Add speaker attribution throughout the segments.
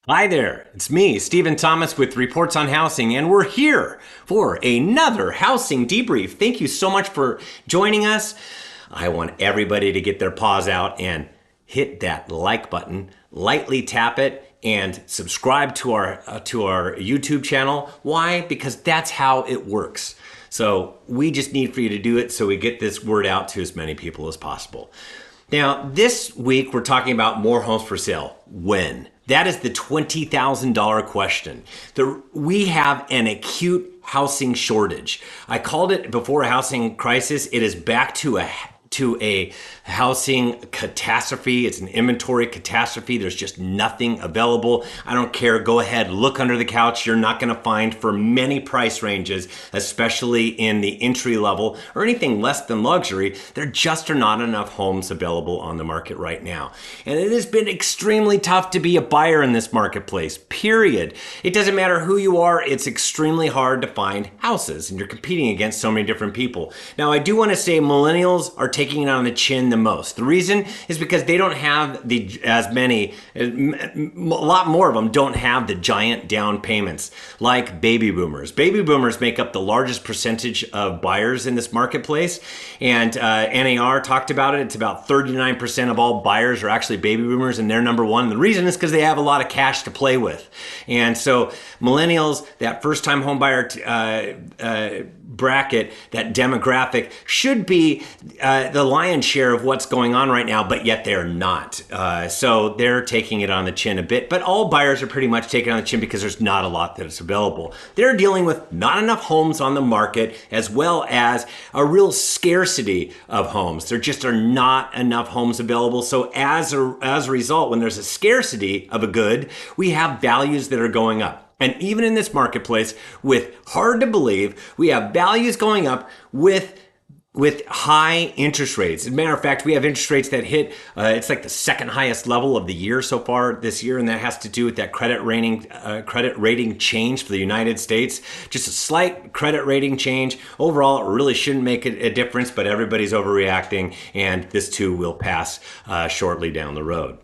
Speaker 1: Hi there, it's me, Stephen Thomas with Reports on Housing, and we're here for another housing debrief. Thank you so much for joining us. I want everybody to get their paws out and hit that like button, lightly tap it, and subscribe to our YouTube channel. Why? Because that's how it works. So we just need for you to do it so we get this word out to as many people as possible. Now, this week we're talking about more homes for sale. When? That is the $20,000 question. We have an acute housing shortage. I called it before a housing crisis. It is back to a housing catastrophe. It's an inventory catastrophe. There's just nothing available. I don't care. Go ahead, look under the couch. You're not going to find for many price ranges, especially in the entry level or anything less than luxury. There just are not enough homes available on the market right now. And it has been extremely tough to be a buyer in this marketplace, period. It doesn't matter who you are. It's extremely hard to find houses, and you're competing against so many different people. Now, I do want to say millennials are taking it on the chin the most. The reason is because they don't have a lot more of them don't have the giant down payments like baby boomers. Baby boomers make up the largest percentage of buyers in this marketplace, and NAR talked about it. It's about 39% of all buyers are actually baby boomers, and they're number one. The reason is because they have a lot of cash to play with. And so millennials, that first-time home buyer bracket, that demographic, should be the lion's share of what's going on right now, but yet they're not. So they're taking it on the chin a bit, but all buyers are pretty much taking it on the chin because there's not a lot that's available. They're dealing with not enough homes on the market, as well as a real scarcity of homes. There just are not enough homes available. So as a result, when there's a scarcity of a good, we have values that are going up. And even in this marketplace, with hard to believe, we have values going up with high interest rates. As a matter of fact, we have interest rates that hit, it's like the second highest level of the year so far this year, and that has to do with that credit rating change for the United States. Just a slight credit rating change. Overall, it really shouldn't make a difference, but everybody's overreacting, and this too will pass shortly down the road.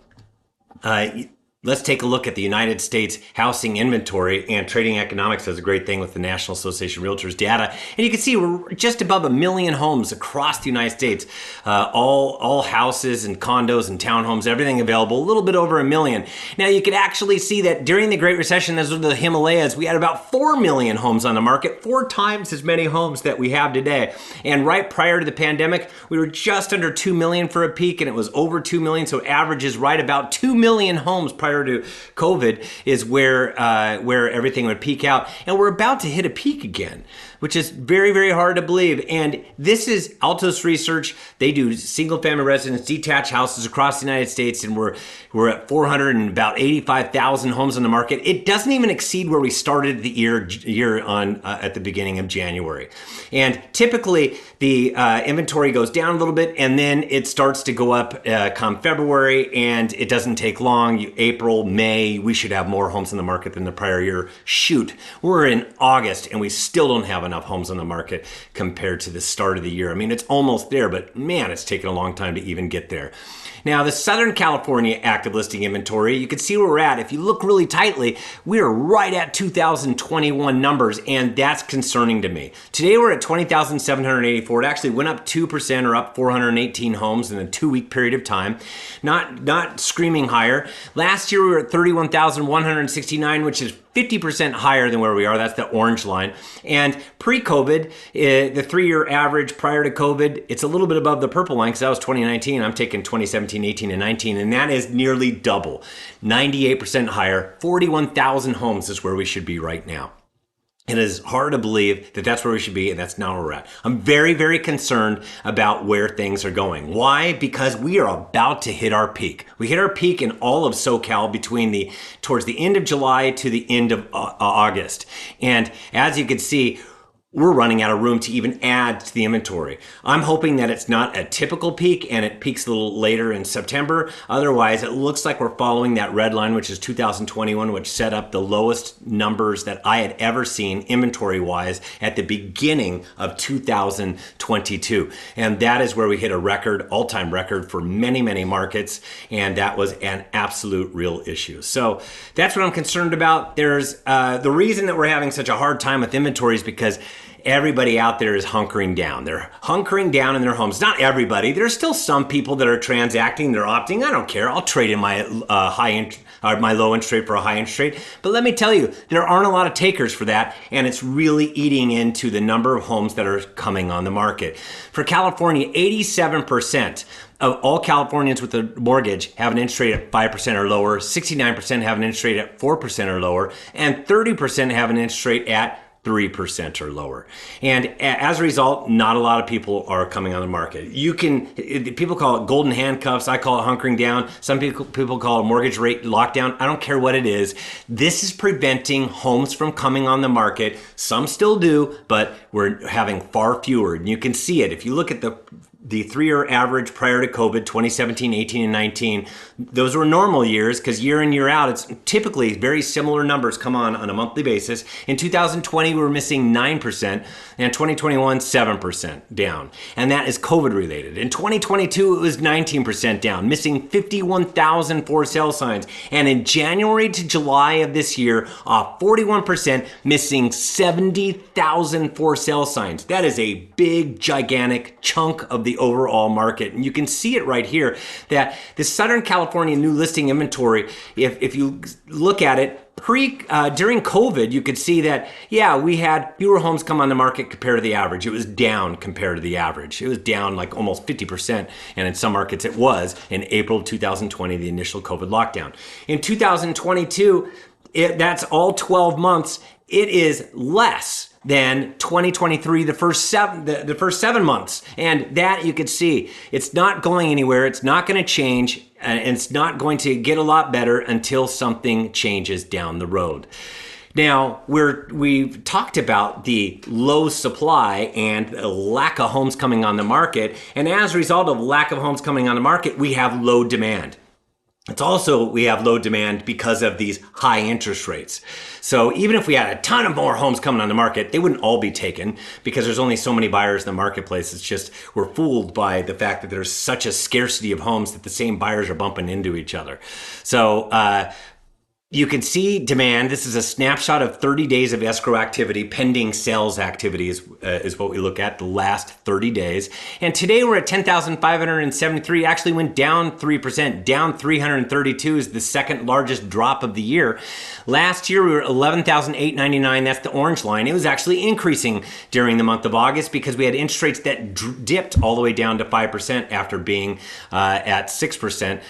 Speaker 1: Let's take a look at the United States housing inventory, and Trading Economics does a great thing with the National Association of Realtors data. And you can see we're just above 1 million homes across the United States. All houses and condos and townhomes, everything available, a little bit over 1 million. Now you can actually see that during the Great Recession, as with the Himalayas, we had about 4 million homes on the market, 4 times as many homes that we have today. And right prior to the pandemic, we were just under 2 million for a peak, and it was over 2 million. So average is right about 2 million homes prior to COVID is where everything would peak out. And we're about to hit a peak again, which is very, very hard to believe. And this is Altos Research. They do single family residence, detached houses across the United States, and we're at 485,000 homes on the market. It doesn't even exceed where we started the year on at the beginning of January. And typically the inventory goes down a little bit, and then it starts to go up come February, and it doesn't take long. April, May, we should have more homes on the market than the prior year. Shoot, we're in August, and we still don't have enough homes on the market compared to the start of the year. I mean, it's almost there, but man, it's taken a long time to even get there. Now, the Southern California active listing inventory, you can see where we're at. If you look really tightly, we are right at 2021 numbers, and that's concerning to me. Today, we're at 20,784. It actually went up 2% or up 418 homes in a 2-week period of time. Not screaming higher. Last year, we were at 31,169, which is 50% higher than where we are. That's the orange line. And pre-COVID, the 3-year average prior to COVID, it's a little bit above the purple line because that was 2019. I'm taking 2017, 18, and 19, and that is nearly double. 98% higher. 41,000 homes is where we should be right now. It is hard to believe that that's where we should be, and that's not where we're at. I'm very, very concerned about where things are going. Why? Because we are about to hit our peak. We hit our peak in all of SoCal towards the end of July to the end of August. And as you can see, we're running out of room to even add to the inventory. I'm hoping that it's not a typical peak and it peaks a little later in September. Otherwise, it looks like we're following that red line, which is 2021, which set up the lowest numbers that I had ever seen inventory-wise at the beginning of 2022. And that is where we hit a record, all-time record for many, many markets. And that was an absolute real issue. So that's what I'm concerned about. There's the reason that we're having such a hard time with inventory is because everybody out there is hunkering down. They're hunkering down in their homes. Not everybody. There's still some people that are transacting. They're opting. I don't care. I'll trade in my my low interest rate for a high interest rate. But let me tell you, there aren't a lot of takers for that, and it's really eating into the number of homes that are coming on the market. For California, 87% of all Californians with a mortgage have an interest rate at 5% or lower, 69% have an interest rate at 4% or lower, and 30% have an interest rate at 3% or lower. And as a result, not a lot of people are coming on the market. People call it golden handcuffs. I call it hunkering down. Some people call it mortgage rate lockdown. I don't care what it is. This is preventing homes from coming on the market. Some still do, but we're having far fewer. And you can see it. If you look at the 3-year average prior to COVID, 2017, 18, and 19, those were normal years because year in, year out, it's typically very similar numbers come on a monthly basis. In 2020, we were missing 9%, and 2021, 7% down. And that is COVID related. In 2022, it was 19% down, missing 51,000 for sale signs. And in January to July of this year, 41%, missing 70,000 for sale signs. That is a big, gigantic chunk of the overall market. And you can see it right here that the Southern California new listing inventory, if you look at it, during COVID, you could see that, we had fewer homes come on the market compared to the average. It was down compared to the average. It was down like almost 50%. And in some markets, it was in April of 2020, the initial COVID lockdown. In 2022, that's all 12 months. It is less than 2023, the first 7 months. And that you could see, it's not going anywhere. It's not going to change. And it's not going to get a lot better until something changes down the road. Now, we've talked about the low supply and the lack of homes coming on the market. And as a result of lack of homes coming on the market, we have low demand. It's also, we have low demand because of these high interest rates. So even if we had a ton of more homes coming on the market, they wouldn't all be taken because there's only so many buyers in the marketplace. It's just, we're fooled by the fact that there's such a scarcity of homes that the same buyers are bumping into each other. So, you can see demand. This is a snapshot of 30 days of escrow activity. Pending sales activity is what we look at, the last 30 days. And today we're at 10,573. Actually went down 3%, down 332 is the second largest drop of the year. Last year we were 11,899. That's the orange line. It was actually increasing during the month of August because we had interest rates that dipped all the way down to 5% after being at 6%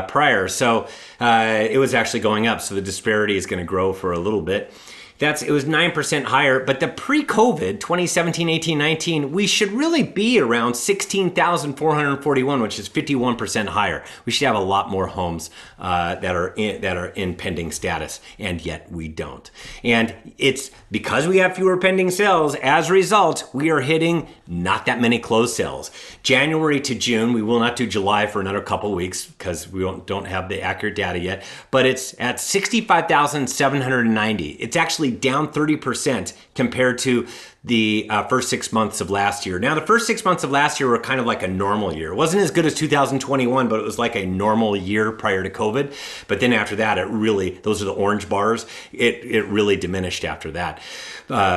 Speaker 1: prior. So it was actually going up. So the disparity is going to grow for a little bit. It was 9% higher, but the pre-COVID, 2017, 18, 19, we should really be around 16,441, which is 51% higher. We should have a lot more homes that are in pending status, and yet we don't. And it's because we have fewer pending sales, as a result, we are hitting not that many closed sales. January to June, we will not do July for another couple weeks because we don't have the accurate data yet, but it's at 65,790. It's actually down 30% compared to the first 6 months of last year. Now, the first 6 months of last year were kind of like a normal year. It wasn't as good as 2021, but it was like a normal year prior to COVID. But then after that, those are the orange bars, it really diminished after that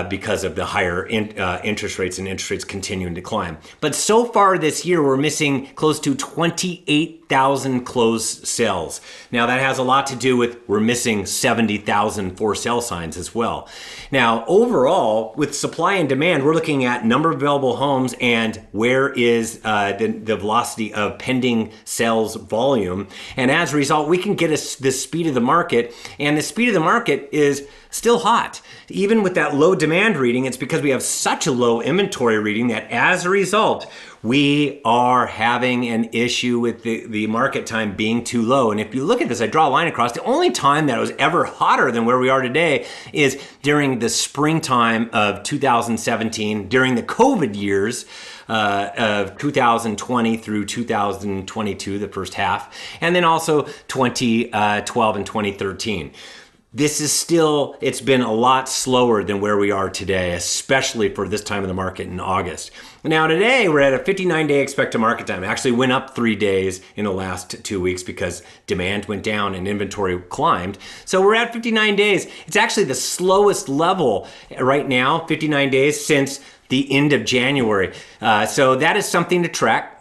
Speaker 1: because of the higher interest rates and interest rates continuing to climb. But so far this year, we're missing close to 28,000 closed sales. Now, that has a lot to do with we're missing 70,000 for sale signs as well. Now, overall, with supply and demand, we're looking at number of available homes and where is the velocity of pending sales volume. And as a result, we can get the speed of the market. And the speed of the market is still hot. Even with that low demand reading, it's because we have such a low inventory reading that as a result, we are having an issue with the market time being too low. And if you look at this, I draw a line across, the only time that it was ever hotter than where we are today is during the springtime of 2017, during the COVID years of 2020 through 2022, the first half, and then also 2012 and 2013. This is still, it's been a lot slower than where we are today, especially for this time of the market in August. Now today we're at a 59-day expected market time. It actually went up 3 days in the last 2 weeks because demand went down and inventory climbed. So we're at 59 days. It's actually the slowest level right now, 59 days, since the end of January. So that is something to track.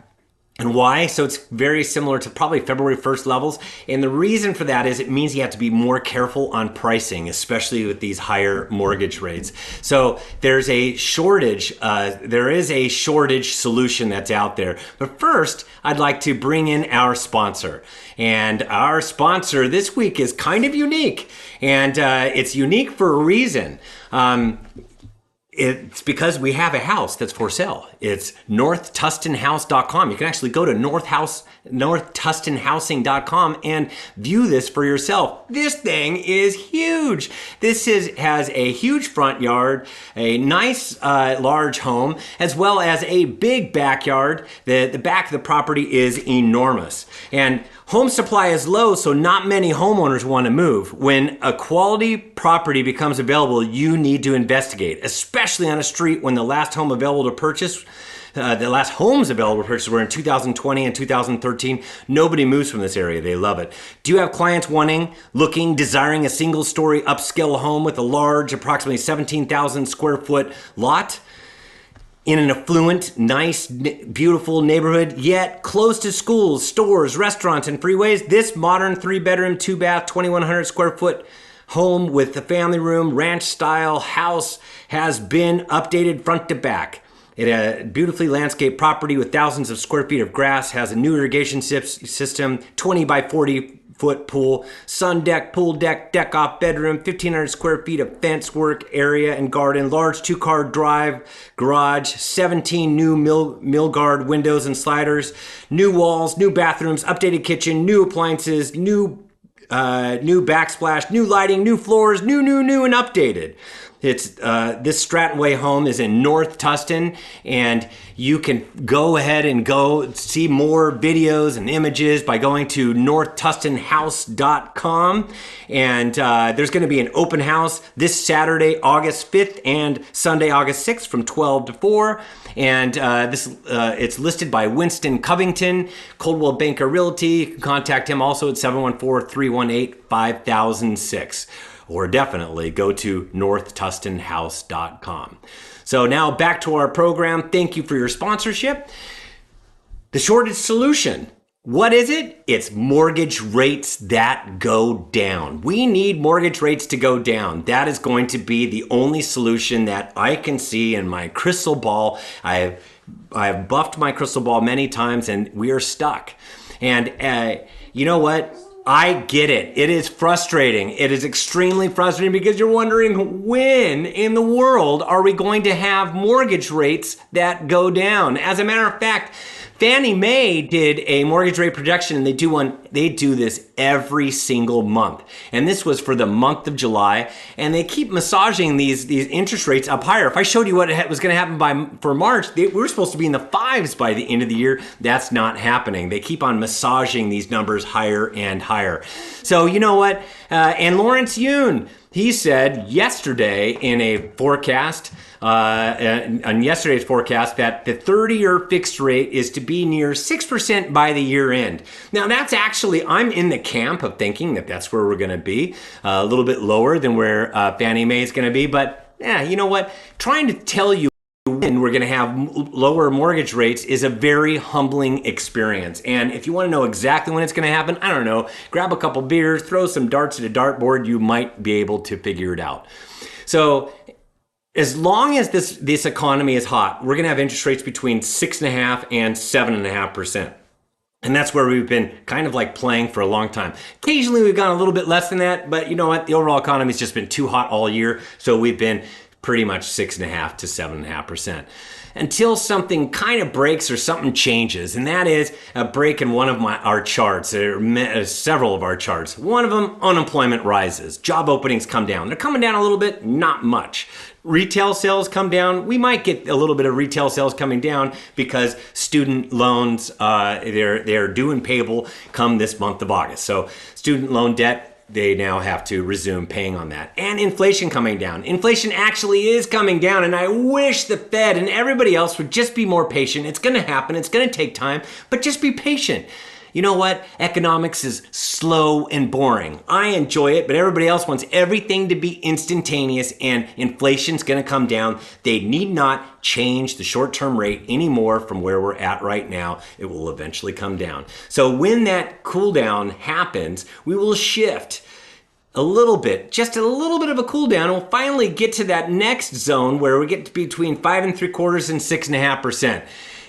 Speaker 1: And why? So it's very similar to probably February 1st levels. And the reason for that is it means you have to be more careful on pricing, especially with these higher mortgage rates. So there's a shortage. There is a shortage solution that's out there. But first, I'd like to bring in our sponsor. And our sponsor this week is kind of unique. And it's unique for a reason. It's because we have a house that's for sale. It's northtustinhouse.com. You can actually go to northtustinhousing.com and view this for yourself. This thing is huge. This has a huge front yard, a nice large home, as well as a big backyard. The back of the property is enormous. And home supply is low, so not many homeowners want to move. When a quality property becomes available, you need to investigate, especially on a street when the last home available to purchase, the last homes available to purchase were in 2020 and 2013. Nobody moves from this area. They love it. Do you have clients desiring a single-story upscale home with a large, approximately 17,000 square foot lot? In an affluent, nice, beautiful neighborhood, yet close to schools, stores, restaurants, and freeways, this modern 3-bedroom, 2-bath, 2,100 square foot home with a family room, ranch-style house has been updated front to back. It a beautifully landscaped property with thousands of square feet of grass, has a new irrigation system, 20 by 40 foot pool, sun deck, pool deck, deck off bedroom, 1,500 square feet of fence work area and garden, large 2-car drive, garage, 17 new mill guard windows and sliders, new walls, new bathrooms, updated kitchen, new appliances, new backsplash, new lighting, new floors, new and updated. It's this Stratton Way home is in North Tustin, and you can go ahead and go see more videos and images by going to northtustinhouse.com. And there's going to be an open house this Saturday, August 5th, and Sunday, August 6th from 12 to 4. And it's listed by Winston Covington, Coldwell Banker Realty. You can contact him also at 714-318-5006. Or definitely go to northtustinhouse.com. So now back to our program. Thank you for your sponsorship. The shortage solution. What is it? It's mortgage rates that go down. We need mortgage rates to go down. That is going to be the only solution that I can see in my crystal ball. I have buffed my crystal ball many times and we are stuck. And you know what? I get it. It is frustrating. It is extremely frustrating because you're wondering when in the world are we going to have mortgage rates that go down? As a matter of fact, Fannie Mae did a mortgage rate projection, and they do this every single month. And this was for the month of July, and they keep massaging these interest rates up higher. If I showed you what was going to happen for March, we were supposed to be in the 5s by the end of the year. That's not happening. They keep on massaging these numbers higher and higher. So you know what? And Lawrence Yun, he said yesterday in a forecast, on yesterday's forecast, that the 30-year fixed rate is to be near 6% by the year end. Now that's actually, I'm in the camp of thinking that that's where we're going to be, a little bit lower than where Fannie Mae is going to be. But yeah, you know what? Trying to tell you when we're going to have lower mortgage rates is a very humbling experience. And if you want to know exactly when it's going to happen, I don't know, grab a couple beers, throw some darts at a dartboard, you might be able to figure it out. So as long as this economy is hot, we're going to have interest rates between 6.5% and 7.5%. And that's where we've been kind of like playing for a long time. Occasionally we've gone a little bit less than that, but you know what? The overall economy's just been too hot all year. So we've been pretty much 6.5 to 7.5%. Until something kind of breaks or something changes, and that is a break in one of our charts. There are several of our charts. One of them, unemployment rises. Job openings come down. They're coming down a little bit, not much. Retail sales come down. We might get a little bit of retail sales coming down because student loans, they're due and payable come this month of August. So student loan debt, they now have to resume paying on that. And inflation coming down. Inflation actually is coming down, and I wish the Fed and everybody else would just be more patient. It's going to happen. It's going to take time, but just be patient. You know what? Economics is slow and boring. I enjoy it, but everybody else wants everything to be instantaneous, and inflation's going to come down. They need not change the short-term rate anymore from where we're at right now. It will eventually come down. So when that cool down happens, we will shift a little bit, just a little bit of a cool down, and we'll finally get to that next zone where we get to between 5.75% and 6.5%.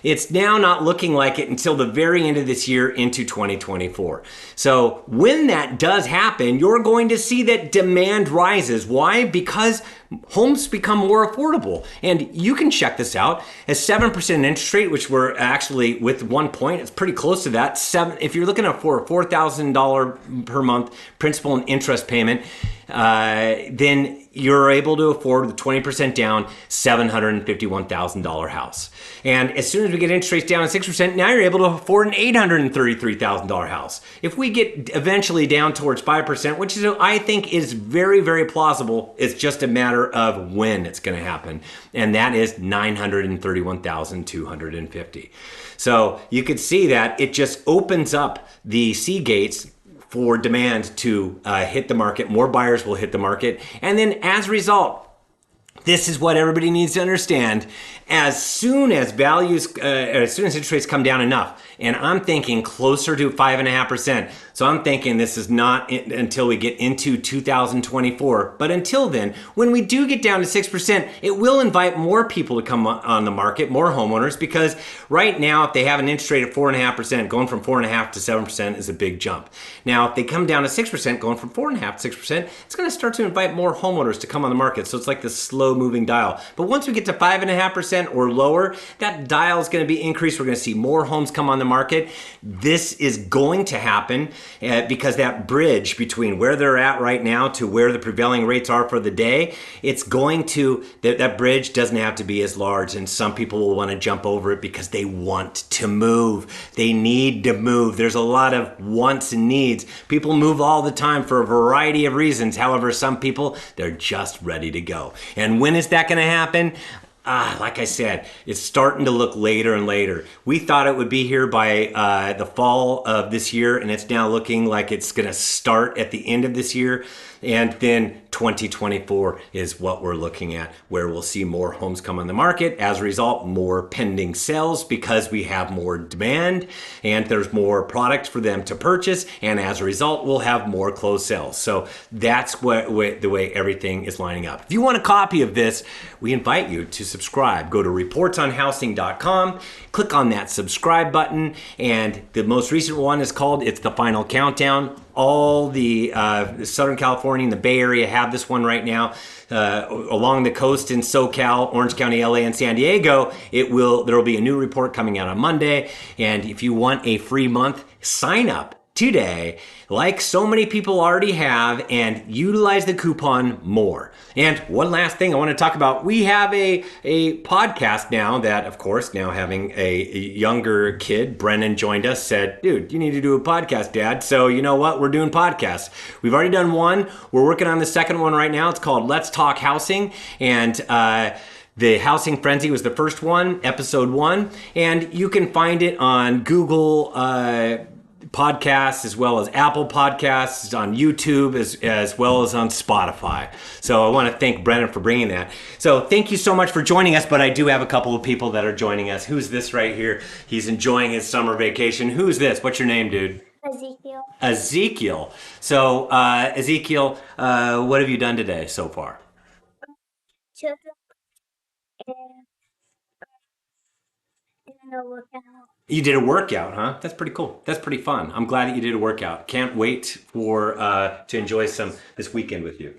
Speaker 1: It's now not looking like it until the very end of this year into 2024. So when that does happen, you're going to see that demand rises. Why? Because homes become more affordable. And you can check this out. At 7% interest rate, which we're actually with 1 point, it's pretty close to that. If you're looking at for a $4,000 per month principal and interest payment, then you're able to afford the 20% down $751,000 house. And as soon as we get interest rates down at 6%, now you're able to afford an $833,000 house. If we get eventually down towards 5%, which is, I think is very, very plausible, it's just a matter of when it's going to happen. And that is $931,250. So you could see that it just opens up the sea gates for demand to hit the market. More buyers will hit the market. And then as a result, this is what everybody needs to understand. As soon as interest rates come down enough, and I'm thinking closer to 5.5%. So I'm thinking this is not until we get into 2024. But until then, when we do get down to 6%, it will invite more people to come on the market, more homeowners, because right now, if they have an interest rate of 4.5%, going from 4.5% to 7% is a big jump. Now, if they come down to 6%, going from 4.5% to 6%, it's going to start to invite more homeowners to come on the market. So it's like this slow moving dial. But once we get to 5.5% or lower, that dial is going to be increased. We're going to see more homes come on the market. This is going to happen because that bridge between where they're at right now to where the prevailing rates are for the day, it's going to, that bridge doesn't have to be as large, and some people will want to jump over it because they want to move. They need to move. There's a lot of wants and needs. People move all the time for a variety of reasons. However, some people, they're just ready to go. And when is that going to happen? Like I said, it's starting to look later and later. We thought it would be here by the fall of this year, and it's now looking like it's going to start at the end of this year. And then 2024 is what we're looking at, where we'll see more homes come on the market. As a result, more pending sales because we have more demand and there's more product for them to purchase. And as a result, we'll have more closed sales. So that's the way everything is lining up. If you want a copy of this, we invite you to subscribe. Go to reportsonhousing.com, click on that subscribe button. And the most recent one is called It's the Final Countdown. All the Southern California and the Bay Area have this one right now. Along the coast in SoCal, Orange County, LA, and San Diego, there will be a new report coming out on Monday. And if you want a free month, sign up today, like so many people already have, and utilize the coupon MORE. And one last thing I want to talk about, we have a podcast now that, of course, now having a younger kid, Brennan joined us, said, dude, you need to do a podcast, Dad. So you know what? We're doing podcasts. We've already done one. We're working on the second one right now. It's called Let's Talk Housing. And the Housing Frenzy was the first one, episode 1. And you can find it on Google podcasts, as well as Apple Podcasts, on YouTube, as well as on Spotify. So I want to thank Brennan for bringing that. So thank you so much for joining us, but I do have a couple of people that are joining us. Who's this right here? He's enjoying his summer vacation. Who's this? What's your name, dude?
Speaker 2: Ezekiel.
Speaker 1: Ezekiel. So Ezekiel, what have you done today so far?
Speaker 2: Children and a workout.
Speaker 1: You did a workout, huh? That's pretty cool. That's pretty fun. I'm glad that you did a workout. Can't wait to enjoy this weekend with you.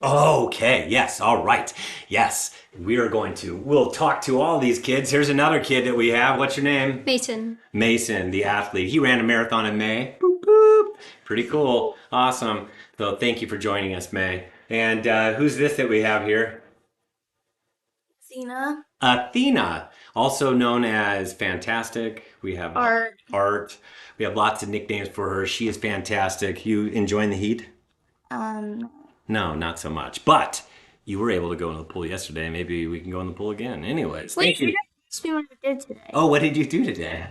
Speaker 1: Okay, yes, all right. Yes, we'll talk to all these kids. Here's another kid that we have. What's your name?
Speaker 3: Mason.
Speaker 1: Mason, the athlete. He ran a marathon in May. Boop, boop. Pretty cool. Awesome. So thank you for joining us, May. And who's this that we have here?
Speaker 3: Zena.
Speaker 1: Athena, also known as Fantastic. We have
Speaker 3: Art.
Speaker 1: Art. We have lots of nicknames for her. She is fantastic. You enjoying the heat? No, not so much. But you were able to go in the pool yesterday. Maybe we can go in the pool again. Anyways,
Speaker 2: Wait,
Speaker 1: thank
Speaker 2: you
Speaker 1: you.
Speaker 2: didn't ask me what I did today.
Speaker 1: Oh, what did you do today?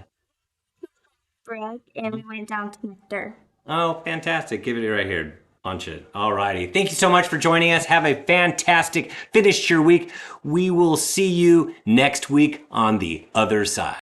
Speaker 2: Break, and we went down to Nectar.
Speaker 1: Oh, fantastic. Give it right here. Punch it. All righty. Thank you so much for joining us. Have a fantastic finish to your week. We will see you next week on the other side.